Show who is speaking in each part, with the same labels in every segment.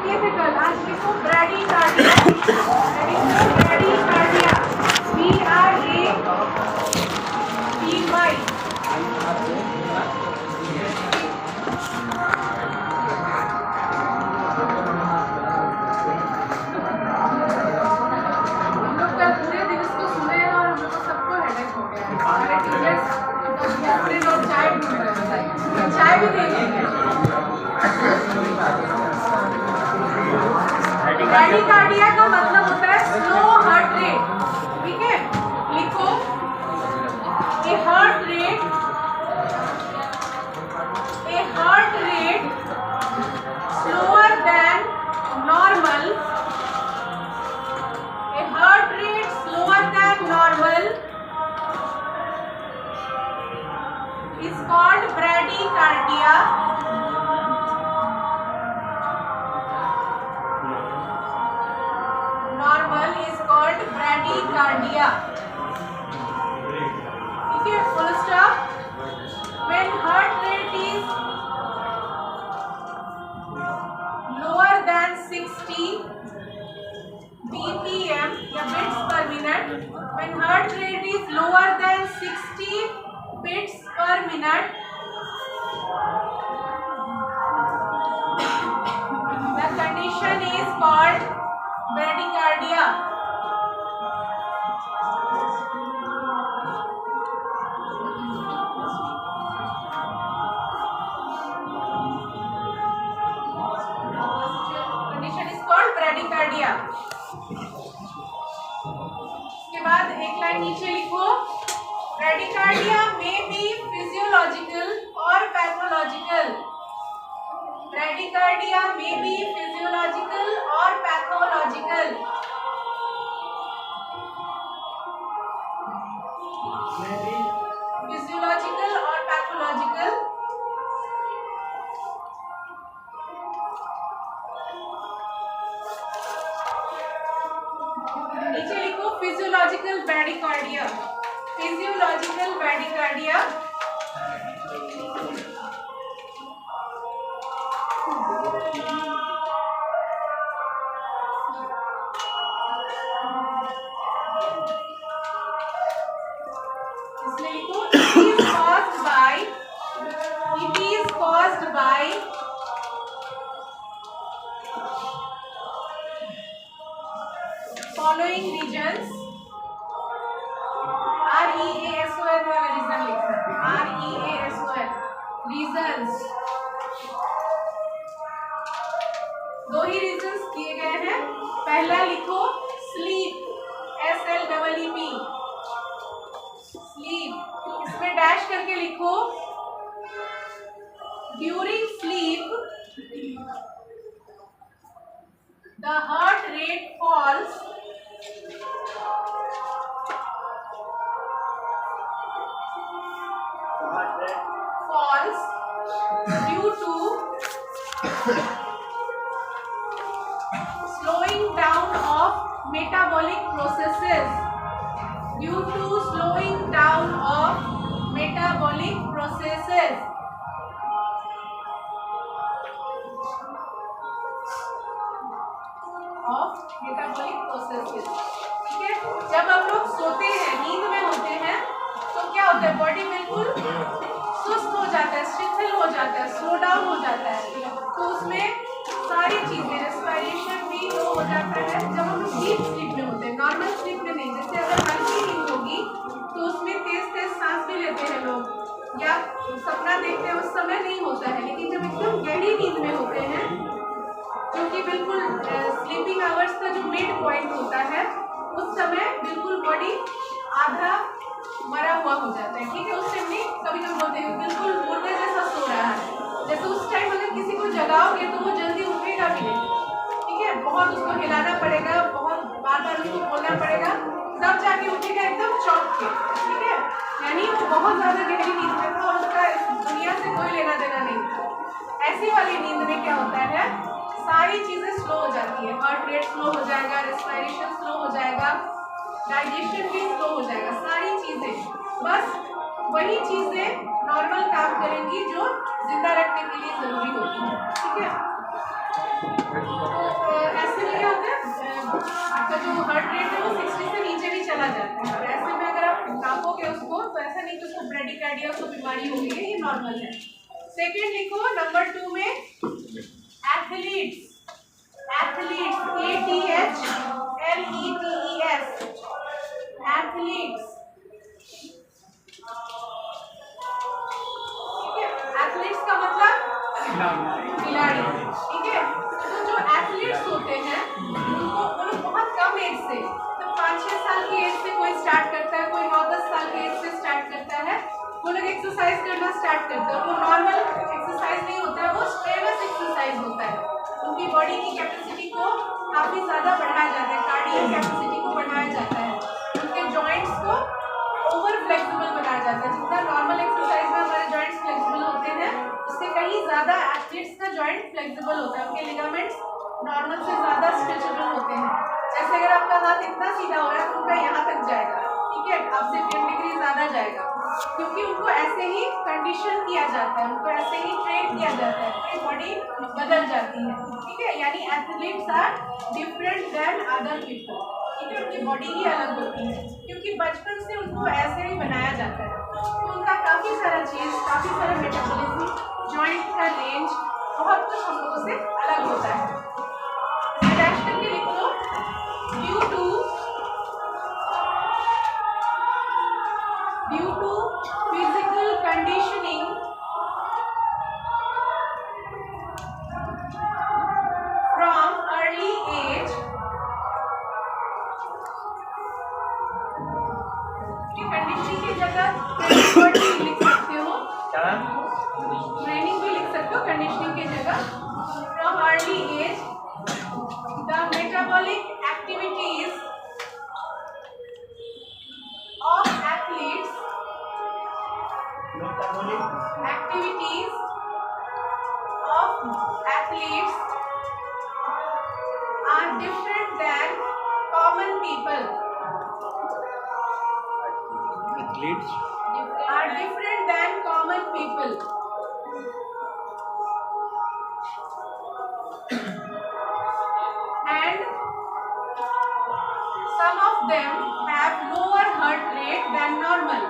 Speaker 1: किए थे कल, आज लिखो ब्रैडीकार्डिया। Bradycardia BRADY। हम लोग कल पूरे दिन इसको सुने हैं और हम लोग को सबको हेडेक हो गया है। हमारे टीचर्स दूसरे लोग चाय ढूंढ रहे हैं, चाय भी दे देंगे। ब्रैडीकार्डिया का मतलब होता है स्लो हार्ट रेट, ठीक है। लिखो ए heart rate slower than normal, a heart rate slower than normal is called bradycardia. Normal is called bradycardia. Okay, full stop. When heart rate is lower than 60 BPM या beats per minute, when heart rate is lower than 60 beats per minute, the condition is called bradycardia. Bradycardia. इसके बाद एक line नीचे लिखो, bradycardia में B physiological और pathological. Bradycardia में B physiological और पैथोलॉजिकल। फिजियोलॉजिकल और पैथोलॉजिकल। नीचे लिखो फिजियोलॉजिकल ब्रैडीकार्डिया। फिजियोलॉजिकल ब्रैडीकार्डिया इसमें लिखो it is caused by following regions। REASON वाला रीजन लिखना है, REASON रीजंस। दो ही रीजंस दिए गए हैं। पहला लिखो स्लीप, SLEEP, स्लीप। इसमें डैश करके लिखो during sleep the heart rate falls due to slowing down of metabolic processes, due to slowing down of metabolic processes। ठीक है। जब हम लोग सोते हैं, नींद में होते हैं, तो क्या होता है, बॉडी बिल्कुल सुस्त हो जाता है, शिथिल हो जाता है, स्लो डाउन हो जाता है। तो उसमें सारी चीजें, रेस्पिरेशन भी लो हो जाता है जब हम लोग डीप स्लीप में होते हैं, नॉर्मल स्लीप में नहीं। जैसे अगर हल्की नींद होगी तो उसमें तेज तेज सांस भी लेते हैं लोग, या सपना देखते हैं, उस समय नहीं होता है। लेकिन जब एकदम गहरी नींद में होते हैं, क्योंकि बिल्कुल स्लीपिंग आवर्स का जो मिड पॉइंट होता है, उस समय बिल्कुल बॉडी आधा मरा हुआ हो जाता है। ठीक है, उस टाइम नहीं, कभी कभी बोलते हैं बिल्कुल मुर्दे जैसा सो रहा है। जैसे उस टाइम अगर किसी को जगाओगे तो वो जल्दी उठेगा भी नहीं। ठीक है, बहुत उसको हिलाना पड़ेगा, बहुत बार बार उसको बोलना पड़ेगा, तब जाके उठेगा एकदम चौंक के। ठीक है, यानी वो बहुत ज्यादा गहरी नींद में था और उसका इस दुनिया से कोई लेना देना नहीं था। ऐसी वाली नींद में क्या होता है, सारी चीजें स्लो हो जाती है, हार्ट रेट स्लो हो जाएगा, रेस्पिरेशन स्लो हो जाएगा, डाइजेशन भी स्लो हो जाएगा। सारी चीजें, बस वही चीजें नॉर्मल काम करेंगी जो जिंदा रखने के लिए जरूरी होती है। ठीक है, तो आपका जो हार्ट रेट है वो 60 से नीचे भी चला जाता है, और ऐसे में अगर आप नापोगे उसको तो ऐसा नहीं कि उसको ब्रेडिकार्डिया उसको बीमारी हो गई है, ये नॉर्मल है। सेकेंड लिखो नंबर 2 में एथलीट्स, एथलीट्स ATHLETES, एथलीट्स, ठीक है। एथलीट्स का मतलब खिलाड़ी, ठीक है। तो जो एथलीट्स होते हैं उनको बहुत कम एज से, तो 5-6 साल की एज से कोई स्टार्ट करता है, कोई 9-10 साल की एज से स्टार्ट करता है, वो लोग एक्सरसाइज करना स्टार्ट करते हैं। वो नॉर्मल एक्सरसाइज नहीं होता है, वो स्ट्रेनस एक्सरसाइज होता है। उनकी बॉडी की कैपेसिटी को काफी ज्यादा बढ़ाया जाता है, कार्डियक कैपेसिटी को बढ़ाया जाता है, उनके जॉइंट्स को ओवर फ्लेक्सिबल बनाया जाता है। जितना नॉर्मल एक्सरसाइज में हमारे जॉइंट्स फ्लेक्सिबल होते हैं उससे कहीं ज्यादा एथलीट्स का जॉइंट फ्लेक्सिबल होता है, उनके लिगामेंट्स नॉर्मल से ज्यादा स्ट्रेचेबल होते हैं। जैसे अगर आपका हाथ इतना सीधा हो रहा है तो उनका यहाँ तक जाएगा, ठीक है, आपसे 10 डिग्री ज्यादा जाएगा, क्योंकि उनको ऐसे ही कंडीशन किया जाता है, उनको ऐसे ही ट्रेन किया जाता है, उनकी बॉडी बदल जाती है, ठीक है। यानी athletes are different than other people, ठीक है, उनकी बॉडी ही अलग होती है, क्योंकि बचपन से उनको ऐसे ही बनाया जाता है। तो उनका काफ़ी सारा चीज़, काफ़ी सारा मेटाबॉलिज्म, जॉइंट का रेंज, बहुत कुछ हम लोगों से अलग होता है। डैश करके लिख लो, due to physical conditioning from early age, conditioning की जगह ट्रेनिंग लिख सकते हो, ट्रेनिंग भी लिख सकते हो कंडीशनिंग की जगह। From early age the metabolic activities of athletes are different than common people.
Speaker 2: Athletes
Speaker 1: are different than common people. And some of them have lower heart rate than normal.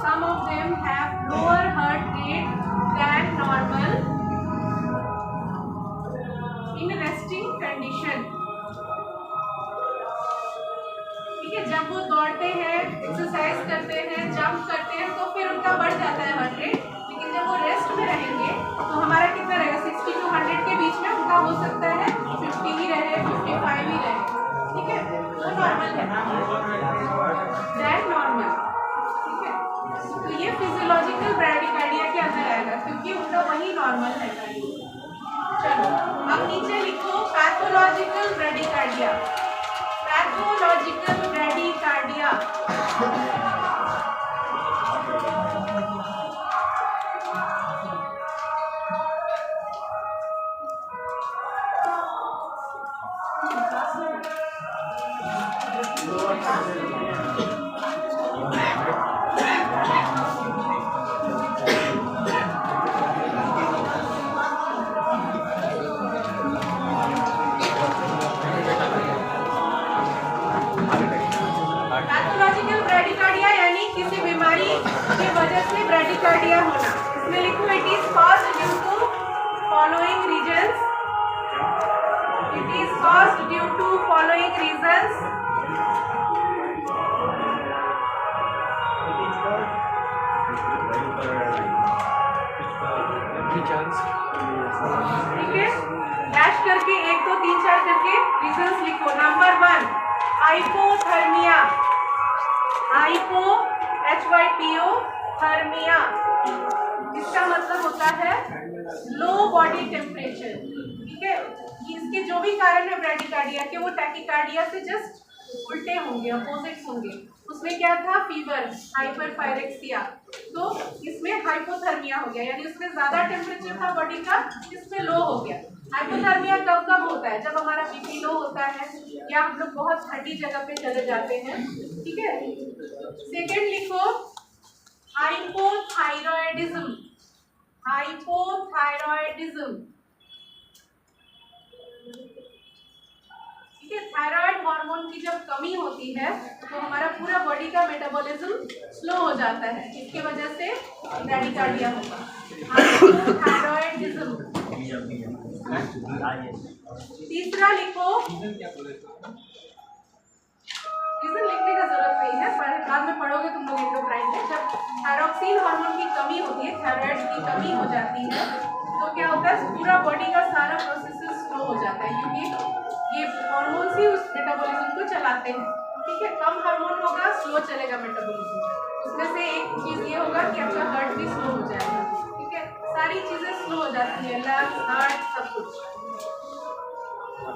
Speaker 1: Some of them have lower heart rate than normal in resting condition. ठीक है, जब वो दौड़ते हैं, exercise करते हैं, jump करते हैं तो फिर उनका बढ़ जाता है हार्ट रेट, लेकिन जब वो रेस्ट में रहेंगे तो हमारा कितना रहेगा, 60 to 100 के बीच में उनका हो सकता है 50 ही रहे, 55 ही रहे, ठीक है, वो नॉर्मल है, दैट नॉर्मल, ठीक है। तो ये फिजियोलॉजिकल ब्रैडिकार्डिया के अंदर आएगा, क्योंकि उनका वही नॉर्मल है। चलो अब नीचे लिखो pathological bradycardia, pathological bradycardia. Pathological bradycardia यानी किसी बीमारी की वजह से ब्रैडिकार्डिया होना। इसमें लिखो it is caused due to following reasons, it is caused due to following reasons. ठीक है, डैश करके 1 2 3 4 करके रीजंस लिखो। नंबर 1 हाइपोथर्मिया, हाइपो HYPO थर्मिया, इसका मतलब होता है लो बॉडी टेम्परेचर, ठीक है। इसके जो भी कारण है ब्रैडिकार्डिया के, वो टैकिकार्डिया से जस्ट उल्टे होंगे, अपोजिट्स होंगे। उसमें क्या था, फीवर, हाइपरपायरेक्सिया, तो इसमें हाइपोथर्मिया हो गया, यानी उसमें ज्यादा टेम्परेचर था बॉडी का, इसमें लो हो गया। हाइपोथर्मिया कब कब होता है, जब हमारा बीपी लो होता है या हम लोग बहुत ठंडी जगह पे चले जाते हैं, ठीक है। सेकेंड लिखो हाइपोथायरॉयडिज्म, हाइपोथायरॉयडिज्म, थायराइड हार्मोन की जब कमी होती है तो हमारा पूरा बॉडी का मेटाबॉलिज्म स्लो हो जाता है, इसकी वजह से ब्रैडीकार्डिया होगा। थायराइडिज्म। तीसरा लिखो, रीजन लिखने का जरूरत नहीं है, पर बाद में पढ़ोगे तुम लोग एंडोक्राइन में। जब थायरॉक्सिन हार्मोन की कमी होती है, थायराइड की कमी हो जाती है, तो क्या होता है, पूरा बॉडी का सारा प्रोसेस स्लो हो जाता है, क्योंकि ये हार्मोन्स ही उस मेटाबॉलिज्म को चलाते हैं। ठीक है, कम हार्मोन होगा, स्लो चलेगा मेटाबॉलिज्म। उसमें से एक चीज ये होगा कि आपका हार्ट भी स्लो हो जाएगा। ठीक है, सारी चीजें स्लो हो जाती है, लंग्स, हार्ट, सब कुछ।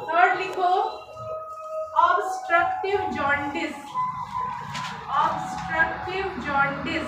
Speaker 1: थर्ड लिखो, ऑब्स्ट्रक्टिव जॉन्डिस। Obstructive jaundice